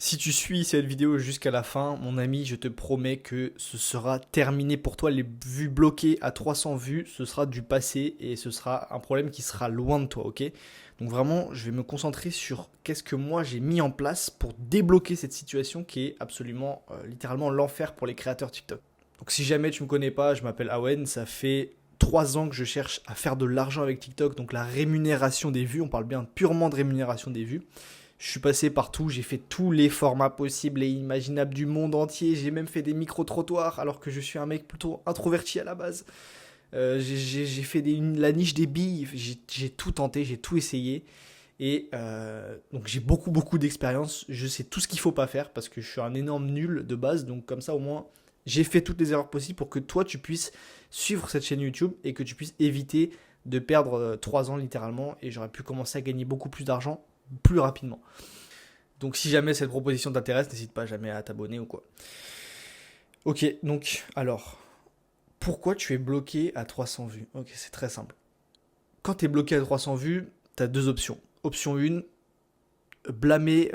Si tu suis cette vidéo jusqu'à la fin, mon ami, je te promets que ce sera terminé pour toi. Les vues bloquées à 300 vues, ce sera du passé et ce sera un problème qui sera loin de toi, ok? Donc vraiment, je vais me concentrer sur qu'est-ce que moi j'ai mis en place pour débloquer cette situation qui est absolument, littéralement l'enfer pour les créateurs TikTok. Donc si jamais tu me connais pas, je m'appelle Awen, ça fait 3 ans que je cherche à faire de l'argent avec TikTok, donc la rémunération des vues, on parle bien purement de rémunération des vues. Je suis passé partout, j'ai fait tous les formats possibles et imaginables du monde entier. J'ai même fait des micro-trottoirs alors que je suis un mec plutôt introverti à la base. J'ai fait la niche des billes, j'ai tout tenté, j'ai tout essayé. Et donc j'ai beaucoup d'expérience. Je sais tout ce qu'il faut pas faire parce que je suis un énorme nul de base. Donc comme ça au moins j'ai fait toutes les erreurs possibles pour que toi tu puisses suivre cette chaîne YouTube et que tu puisses éviter de perdre 3 ans littéralement. Et j'aurais pu commencer à gagner beaucoup plus d'argent plus rapidement. Donc si jamais cette proposition t'intéresse, n'hésite pas jamais à t'abonner ou quoi. Ok, donc alors, pourquoi tu es bloqué à 300 vues? Ok, c'est très simple. Quand tu es bloqué à 300 vues, tu as deux options. Option 1, blâmer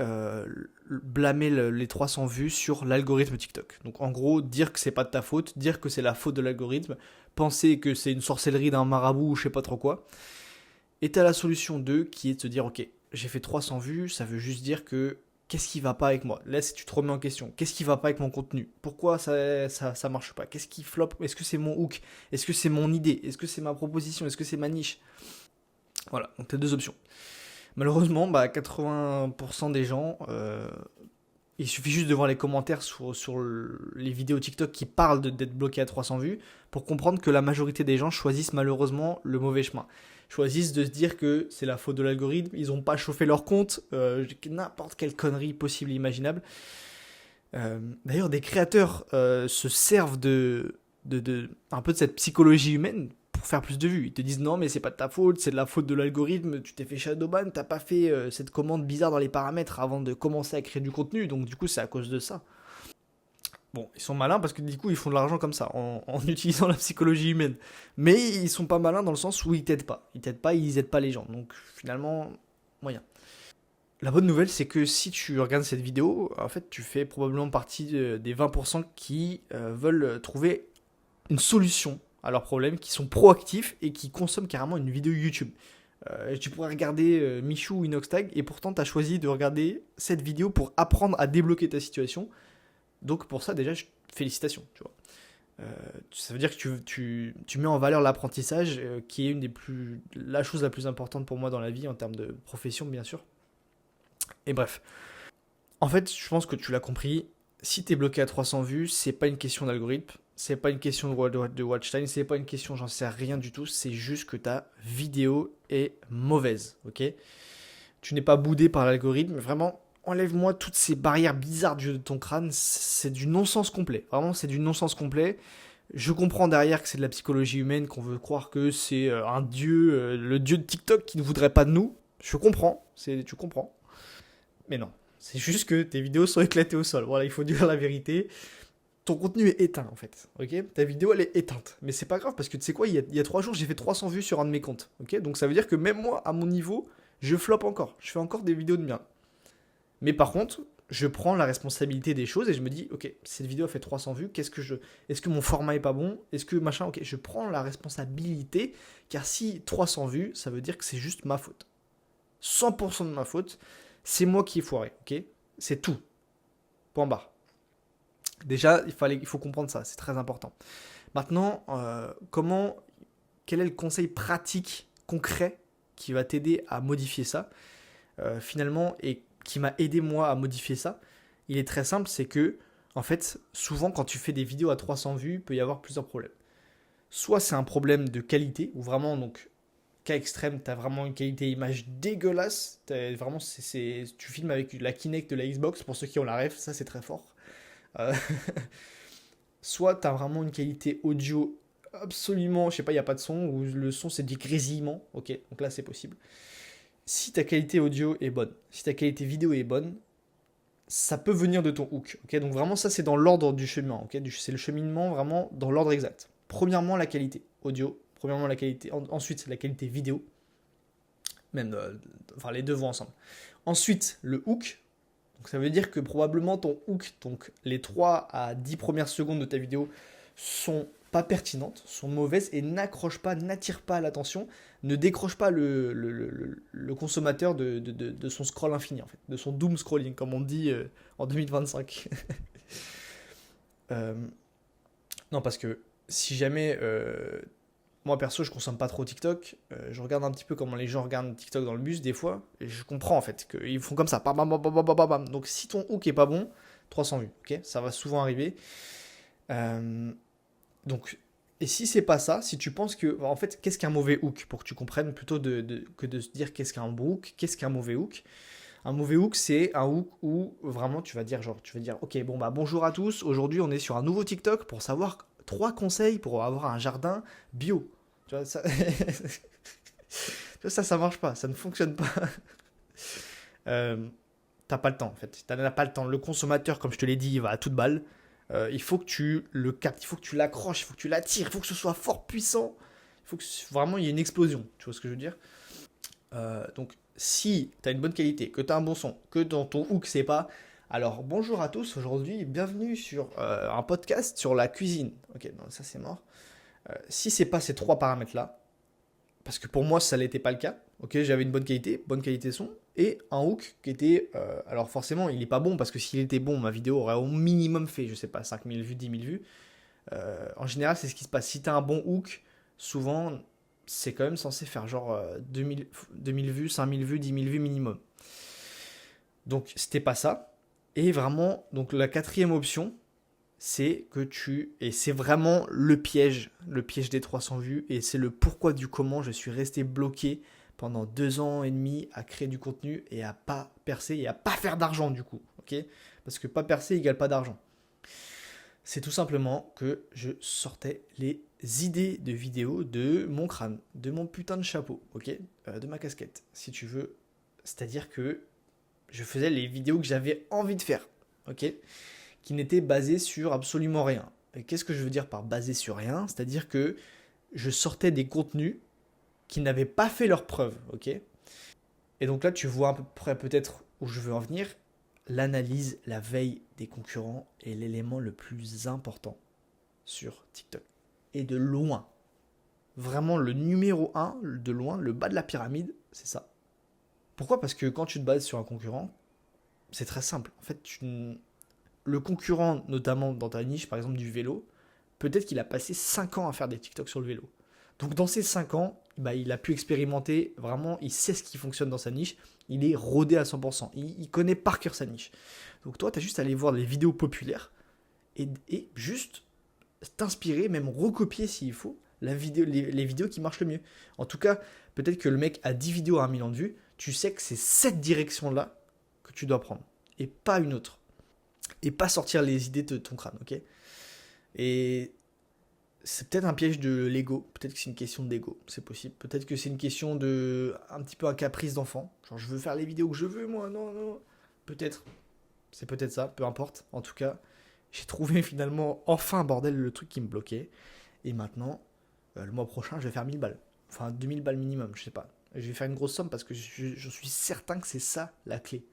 les 300 vues sur l'algorithme TikTok. Donc en gros, dire que c'est pas de ta faute, dire que c'est la faute de l'algorithme, penser que c'est une sorcellerie d'un marabout ou je sais pas trop quoi. Et t'as la solution 2 qui est de se dire ok, j'ai fait 300 vues, ça veut juste dire que qu'est-ce qui va pas avec moi? Là, si tu te remets en question, qu'est-ce qui va pas avec mon contenu? Pourquoi ça marche pas? Qu'est-ce qui flop? Est-ce que c'est mon hook? Est-ce que c'est mon idée? Est-ce que c'est ma proposition? Est-ce que c'est ma niche? Voilà, donc t'as deux options. Malheureusement, 80% des gens, il suffit juste de voir les commentaires sur les vidéos TikTok qui parlent d'être bloqués à 300 vues pour comprendre que la majorité des gens choisissent malheureusement le mauvais chemin. Choisissent de se dire que c'est la faute de l'algorithme, ils n'ont pas chauffé leur compte, n'importe quelle connerie possible et imaginable. D'ailleurs, des créateurs se servent un peu de cette psychologie humaine pour faire plus de vues. Ils te disent non, mais c'est pas de ta faute, c'est de la faute de l'algorithme, tu t'es fait shadowban, t'as pas fait cette commande bizarre dans les paramètres avant de commencer à créer du contenu, donc du coup, c'est à cause de ça. Bon, ils sont malins parce que du coup, ils font de l'argent comme ça, en utilisant la psychologie humaine. Mais ils sont pas malins dans le sens où ils t'aident pas. Ils t'aident pas, ils aident pas les gens. Donc finalement, moyen. La bonne nouvelle, c'est que si tu regardes cette vidéo, en fait, tu fais probablement partie des 20% qui veulent trouver une solution à leurs problèmes, qui sont proactifs et qui consomment carrément une vidéo YouTube. Tu pourrais regarder Michou ou Inoxtag et pourtant tu as choisi de regarder cette vidéo pour apprendre à débloquer ta situation. Donc pour ça, déjà, félicitations. Tu vois. Ça veut dire que tu mets en valeur l'apprentissage, qui est la chose la plus importante pour moi dans la vie en termes de profession, bien sûr. Et bref, en fait, je pense que tu l'as compris. Si t'es bloqué à 300 vues, c'est pas une question d'algorithme, c'est pas une question de watch time, c'est pas une question, j'en sais rien du tout. C'est juste que ta vidéo est mauvaise, ok? Tu n'es pas boudé par l'algorithme. Vraiment, enlève-moi toutes ces barrières bizarres de ton crâne. C'est du non-sens complet. Vraiment, c'est du non-sens complet. Je comprends derrière que c'est de la psychologie humaine, qu'on veut croire que c'est un dieu, le dieu de TikTok qui ne voudrait pas de nous. Je comprends, tu comprends. Mais non, c'est juste que tes vidéos sont éclatées au sol. Voilà, il faut dire la vérité. Ton contenu est éteint en fait, ok? Ta vidéo elle est éteinte. Mais c'est pas grave parce que tu sais quoi, il y a 3 jours j'ai fait 300 vues sur un de mes comptes, ok? Donc ça veut dire que même moi, à mon niveau, je floppe encore. Je fais encore des vidéos de bien. Mais par contre, je prends la responsabilité des choses et je me dis, ok, cette vidéo a fait 300 vues, est-ce que mon format est pas bon? Est-ce que machin, ok, je prends la responsabilité, car si 300 vues, ça veut dire que c'est juste ma faute. 100% de ma faute, c'est moi qui ai foiré, ok? C'est tout. Point barre. Déjà, il faut comprendre ça, c'est très important. Maintenant, quel est le conseil pratique, concret, qui va t'aider à modifier ça, finalement, et qui m'a aidé moi à modifier ça? Il est très simple, c'est que, en fait, souvent quand tu fais des vidéos à 300 vues, il peut y avoir plusieurs problèmes. Soit c'est un problème de qualité, ou vraiment, donc, cas extrême, tu as vraiment une qualité image dégueulasse. Vraiment, tu filmes avec la Kinect de la Xbox, pour ceux qui ont la ref, ça c'est très fort. Euh, Soit tu as vraiment une qualité audio absolument, je sais pas, il n'y a pas de son, ou le son c'est du grésillement, ok, donc là c'est possible. Si ta qualité audio est bonne, si ta qualité vidéo est bonne, ça peut venir de ton hook, ok, donc vraiment ça c'est dans l'ordre du cheminement, ok, c'est le cheminement vraiment dans l'ordre exact. Premièrement la qualité audio, premièrement la qualité, ensuite la qualité vidéo, même, enfin les deux vont ensemble. Ensuite le hook, Donc ça veut dire que probablement ton hook, donc les 3 à 10 premières secondes de ta vidéo, sont pas pertinentes, sont mauvaises et n'accrochent pas, n'attirent pas l'attention, ne décrochent pas le consommateur de son scroll infini, en fait, de son doom scrolling, comme on dit en 2025. Euh, non, parce que si jamais moi perso je consomme pas trop TikTok, je regarde un petit peu comment les gens regardent TikTok dans le bus des fois, et je comprends en fait qu'ils font comme ça, bam, bam, bam, bam, bam, bam, bam. Donc si ton hook est pas bon, 300 vues, ok, ça va souvent arriver. Euh, donc, et si c'est pas ça, si tu penses que, en fait, qu'est-ce qu'un mauvais hook, pour que tu comprennes plutôt que de se dire qu'est-ce qu'un bon hook, qu'est-ce qu'un mauvais hook. Un mauvais hook, c'est un hook où vraiment tu vas dire genre, tu vas dire, ok, bon bah bonjour à tous, aujourd'hui on est sur un nouveau TikTok pour savoir 3 conseils pour avoir un jardin bio. Tu vois, ça, ça marche pas, ça ne fonctionne pas. Euh, T'as pas le temps en fait, t'as pas le temps. Le consommateur, comme je te l'ai dit, il va à toute balle. Il faut que tu le captes, il faut que tu l'accroches, il faut que tu l'attires, il faut que ce soit fort puissant. Il faut que vraiment il y ait une explosion. Tu vois ce que je veux dire? Donc, si tu as une bonne qualité, que tu as un bon son, que dans ton hook c'est pas. Alors, bonjour à tous, aujourd'hui, bienvenue sur un podcast sur la cuisine. Ok, non, ça c'est mort. Si c'est pas ces 3 paramètres-là, parce que pour moi ça n'était pas le cas, ok, j'avais une bonne qualité son, et un hook qui était. Alors, forcément, il est pas bon, parce que s'il était bon, ma vidéo aurait au minimum fait, je sais pas, 5000 vues, 10 000 vues. En général, c'est ce qui se passe. Si tu as un bon hook, souvent c'est quand même censé faire genre 2000 vues, 5000 vues, 10 000 vues minimum. Donc c'était pas ça. Et vraiment, donc la 4e option, c'est que et c'est vraiment le piège des 300 vues, et c'est le pourquoi du comment je suis resté bloqué pendant 2 ans et demi à créer du contenu et à pas percer et à pas faire d'argent du coup, ok? Parce que pas percer égale pas d'argent. C'est tout simplement que je sortais les idées de vidéos de mon crâne, de mon putain de chapeau, ok, de ma casquette, si tu veux. C'est-à-dire que je faisais les vidéos que j'avais envie de faire, ok, qui n'étaient basées sur absolument rien. Et qu'est-ce que je veux dire par basé sur rien? C'est-à-dire que je sortais des contenus qui n'avaient pas fait leur preuve, ok. Et donc là, tu vois à peu près peut-être où je veux en venir. L'analyse, la veille des concurrents est l'élément le plus important sur TikTok. Et de loin. Vraiment le numéro 1, de loin, le bas de la pyramide, c'est ça. Pourquoi? Parce que quand tu te bases sur un concurrent, c'est très simple. En fait, le concurrent, notamment dans ta niche, par exemple du vélo, peut-être qu'il a passé 5 ans à faire des TikTok sur le vélo. Donc dans ces 5 ans, bah, il a pu expérimenter, vraiment, il sait ce qui fonctionne dans sa niche, il est rodé à 100%, il connaît par cœur sa niche. Donc toi, tu as juste à aller voir les vidéos populaires et juste t'inspirer, même recopier s'il faut, les vidéos qui marchent le mieux. En tout cas, peut-être que le mec a 10 vidéos à 1 million de vues, tu sais que c'est cette direction-là que tu dois prendre, et pas une autre. Et pas sortir les idées de ton crâne, ok? Et c'est peut-être un piège de l'ego, peut-être que c'est une question d'ego, c'est possible. Peut-être que c'est une question de un petit peu un caprice d'enfant. Genre je veux faire les vidéos que je veux moi, non, non. Peut-être, c'est peut-être ça, peu importe. En tout cas, j'ai trouvé finalement enfin, bordel, le truc qui me bloquait. Et maintenant, le mois prochain, je vais faire 1000 balles. Enfin 2000 balles minimum, je sais pas. Je vais faire une grosse somme parce que je suis certain que c'est ça la clé.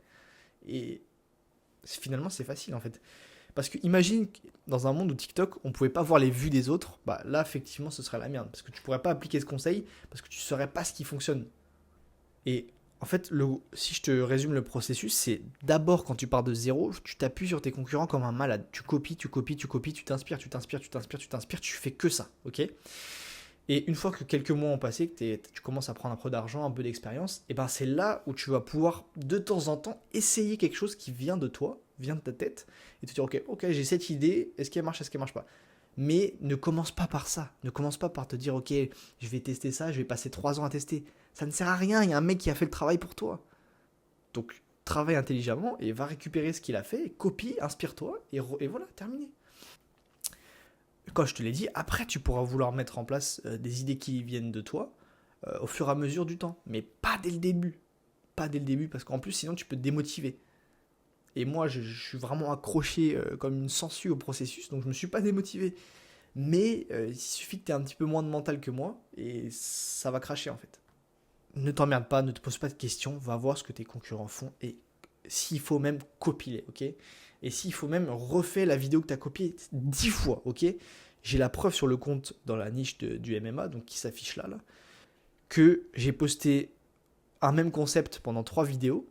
Et finalement c'est facile en fait. Parce que imagine dans un monde où TikTok, on pouvait pas voir les vues des autres, bah là effectivement ce serait la merde. Parce que tu pourrais pas appliquer ce conseil, parce que tu saurais pas ce qui fonctionne. Et en fait, si je te résume le processus, c'est d'abord quand tu pars de zéro, tu t'appuies sur tes concurrents comme un malade. Tu copies, tu copies, tu copies, tu t'inspires, tu t'inspires, tu t'inspires, tu t'inspires, tu fais que ça, ok? Et une fois que quelques mois ont passé, que tu commences à prendre un peu d'argent, un peu d'expérience, et ben c'est là où tu vas pouvoir de temps en temps essayer quelque chose qui vient de toi, vient de ta tête, et te dire ok, j'ai cette idée, est-ce qu'elle marche, est-ce qu'elle marche pas? Mais ne commence pas par ça, ne commence pas par te dire ok, je vais tester ça, je vais passer 3 ans à tester. Ça ne sert à rien, il y a un mec qui a fait le travail pour toi. Donc travaille intelligemment et va récupérer ce qu'il a fait, copie, inspire-toi, et voilà, terminé. Quand je te l'ai dit, après tu pourras vouloir mettre en place des idées qui viennent de toi au fur et à mesure du temps. Mais pas dès le début. Pas dès le début, parce qu'en plus sinon tu peux te démotiver. Et moi je suis vraiment accroché comme une sangsue au processus, donc je ne me suis pas démotivé. Mais il suffit que tu aies un petit peu moins de mental que moi, et ça va cracher en fait. Ne t'emmerde pas, ne te pose pas de questions, va voir ce que tes concurrents font et s'il faut même copier, ok? Et s'il faut même refaire la vidéo que tu as copiée 10 fois, ok? J'ai la preuve sur le compte dans la niche du MMA, donc qui s'affiche là, que j'ai posté un même concept pendant 3 vidéos,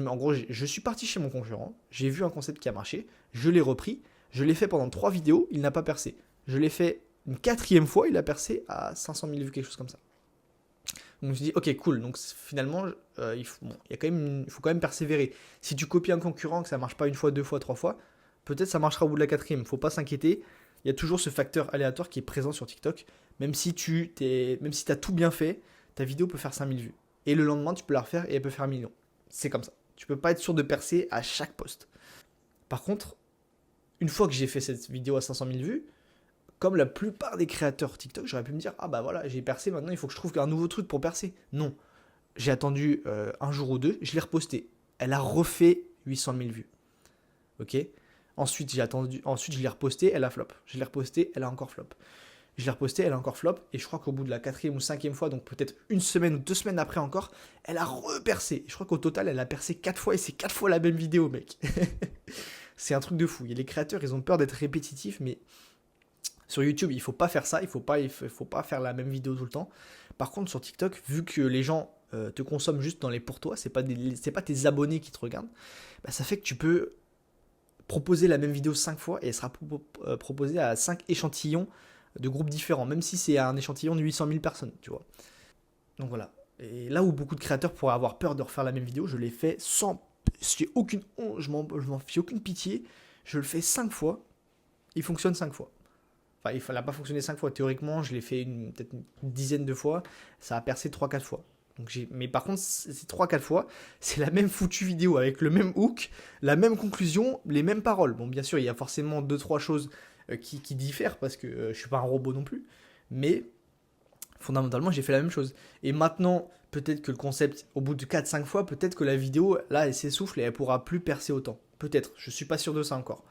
en gros, je suis parti chez mon concurrent, j'ai vu un concept qui a marché, je l'ai repris, je l'ai fait pendant 3 vidéos, il n'a pas percé. Je l'ai fait une 4e fois, il a percé à 500 000 vues, quelque chose comme ça. Donc je me suis dit, ok, cool, donc finalement, il faut quand même persévérer. Si tu copies un concurrent, que ça marche pas une fois, 2 fois, 3 fois, peut-être ça marchera au bout de la 4e, faut pas s'inquiéter. Il y a toujours ce facteur aléatoire qui est présent sur TikTok. Même si tu as tout bien fait, ta vidéo peut faire 5000 vues. Et le lendemain, tu peux la refaire et elle peut faire 1 million. C'est comme ça. Tu peux pas être sûr de percer à chaque post. Par contre, une fois que j'ai fait cette vidéo à 500 000 vues, comme la plupart des créateurs TikTok, j'aurais pu me dire, ah bah voilà, j'ai percé, maintenant il faut que je trouve un nouveau truc pour percer. Non. J'ai attendu un jour ou deux, je l'ai reposté. Elle a refait 800 000 vues. Ok. Ensuite, je l'ai reposté, elle a flop. Je l'ai reposté, elle a encore flop. Je l'ai reposté, elle a encore flop. Et je crois qu'au bout de la 4e ou 5e fois, donc peut-être une semaine ou 2 semaines après encore, elle a repercé. Je crois qu'au total, elle a percé 4 fois et c'est 4 fois la même vidéo, mec. C'est un truc de fou. Les créateurs, ils ont peur d'être répétitifs, mais sur YouTube, il faut pas faire ça. Il faut pas faire la même vidéo tout le temps. Par contre, sur TikTok, vu que les gens te consomment juste dans les pour toi, c'est pas tes abonnés qui te regardent, bah, ça fait que tu peux proposer la même vidéo 5 fois et elle sera proposée à 5 échantillons de groupes différents, même si c'est un échantillon de 800 000 personnes, tu vois. Donc voilà. Et là où beaucoup de créateurs pourraient avoir peur de refaire la même vidéo, je l'ai fait sans... J'ai aucune honte, je m'en fais aucune pitié. Je le fais 5 fois. Il fonctionne 5 fois. Enfin, il n'a pas fonctionné 5 fois. Théoriquement, je l'ai fait peut-être une dizaine de fois. Ça a percé 3-4 fois. Mais par contre, ces 3-4 fois, c'est la même foutue vidéo avec le même hook, la même conclusion, les mêmes paroles. Bon, bien sûr, il y a forcément 2-3 choses qui diffèrent parce que je suis pas un robot non plus. Mais fondamentalement, j'ai fait la même chose. Et maintenant, peut-être que le concept, au bout de 4-5 fois, peut-être que la vidéo, là, elle s'essouffle et elle pourra plus percer autant. Peut-être, je suis pas sûr de ça encore.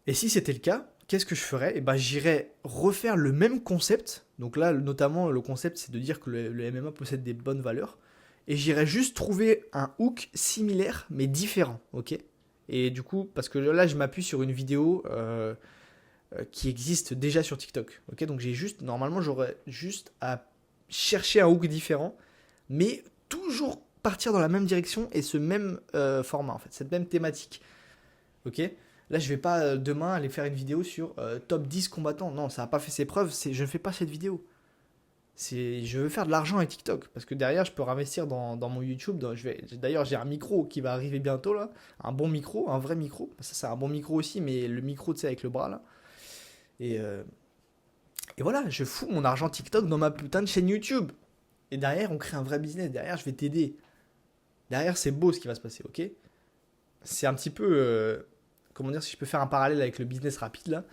Et si c'était le cas, qu'est-ce que je ferais? Eh ben, j'irais refaire le même concept. Donc là, notamment, le concept, c'est de dire que le MMA possède des bonnes valeurs. Et j'irais juste trouver un hook similaire, mais différent, ok? Et du coup, parce que là, je m'appuie sur une vidéo qui existe déjà sur TikTok, ok? Donc normalement, j'aurais juste à chercher un hook différent, mais toujours partir dans la même direction et ce même format, en fait, cette même thématique, ok? Là, je vais pas demain aller faire une vidéo sur top 10 combattants. Non, ça n'a pas fait ses preuves. Je ne fais pas cette vidéo. Je veux faire de l'argent avec TikTok. Parce que derrière, je peux réinvestir dans mon YouTube. D'ailleurs, j'ai un micro qui va arriver bientôt là. Un bon micro, un vrai micro. Ça, c'est un bon micro aussi, mais le micro, tu sais, avec le bras là. Et voilà, je fous mon argent TikTok dans ma putain de chaîne YouTube. Et derrière, on crée un vrai business. Derrière, je vais t'aider. Derrière, c'est beau ce qui va se passer, ok? C'est un petit peu... comment dire, si je peux faire un parallèle avec le business rapide là,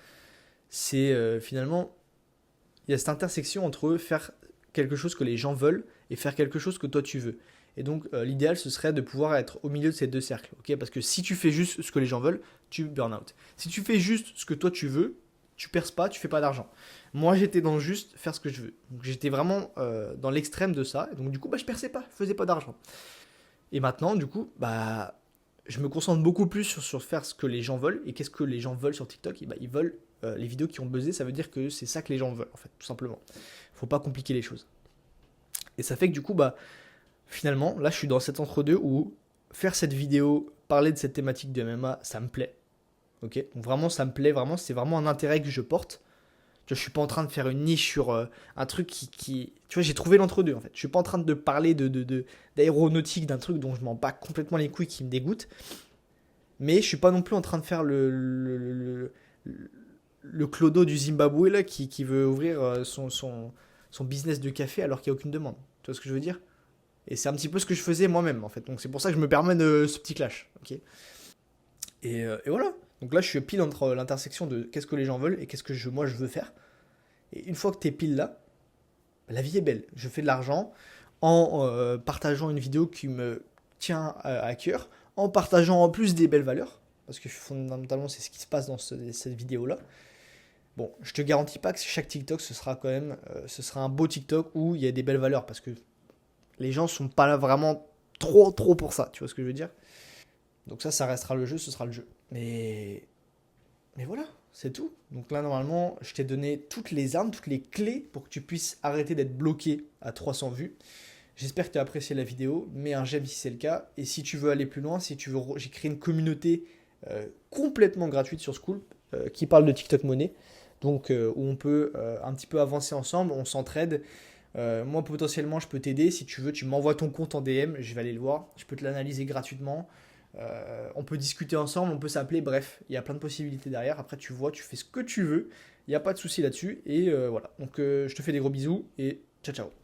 c'est finalement, il y a cette intersection entre faire quelque chose que les gens veulent et faire quelque chose que toi tu veux. Et donc l'idéal ce serait de pouvoir être au milieu de ces deux cercles, ok? Parce que si tu fais juste ce que les gens veulent, tu burn out. Si tu fais juste ce que toi tu veux, tu perces pas, tu fais pas d'argent. Moi j'étais dans juste faire ce que je veux. Donc j'étais vraiment dans l'extrême de ça. Et donc du coup je perçais pas, je faisais pas d'argent. Et maintenant du coup je me concentre beaucoup plus sur faire ce que les gens veulent. Et qu'est-ce que les gens veulent sur TikTok? Ils veulent les vidéos qui ont buzzé, ça veut dire que c'est ça que les gens veulent, en fait, tout simplement. Faut pas compliquer les choses. Et ça fait que du coup, finalement, là, je suis dans cet entre-deux où faire cette vidéo, parler de cette thématique de MMA, ça me plaît. Ok? Donc vraiment, ça me plaît, vraiment, c'est vraiment un intérêt que je porte. Tu vois, je suis pas en train de faire une niche sur un truc qui... Tu vois, j'ai trouvé l'entre-deux, en fait. Je suis pas en train de parler d'aéronautique, d'un truc dont je m'en bats complètement les couilles, qui me dégoûte. Mais je suis pas non plus en train de faire le clodo du Zimbabwe, là, qui veut ouvrir son business de café alors qu'il n'y a aucune demande. Tu vois ce que je veux dire? Et c'est un petit peu ce que je faisais moi-même, en fait. Donc c'est pour ça que je me permets de ce petit clash, ok? Et voilà. Donc là, je suis pile entre l'intersection de qu'est-ce que les gens veulent et qu'est-ce que moi je veux faire. Et une fois que t'es pile là, la vie est belle. Je fais de l'argent en partageant une vidéo qui me tient à cœur, en partageant en plus des belles valeurs, parce que fondamentalement c'est ce qui se passe dans cette vidéo-là. Bon, je te garantis pas que chaque TikTok ce sera un beau TikTok où il y a des belles valeurs, parce que les gens sont pas là vraiment trop pour ça, tu vois ce que je veux dire? Donc ça restera le jeu, ce sera le jeu. Mais voilà, c'est tout. Donc là, normalement, je t'ai donné toutes les armes, toutes les clés pour que tu puisses arrêter d'être bloqué à 300 vues. J'espère que tu as apprécié la vidéo, mets un j'aime si c'est le cas. Et si tu veux aller plus loin, si tu veux, j'ai créé une communauté complètement gratuite sur School qui parle de TikTok Money. Donc où on peut un petit peu avancer ensemble, on s'entraide. Moi potentiellement je peux t'aider, si tu veux tu m'envoies ton compte en DM, je vais aller le voir, je peux te l'analyser gratuitement. On peut discuter ensemble, on peut s'appeler, bref, il y a plein de possibilités derrière. Après tu vois, tu fais ce que tu veux, il n'y a pas de souci là-dessus. Et voilà, donc je te fais des gros bisous et ciao ciao.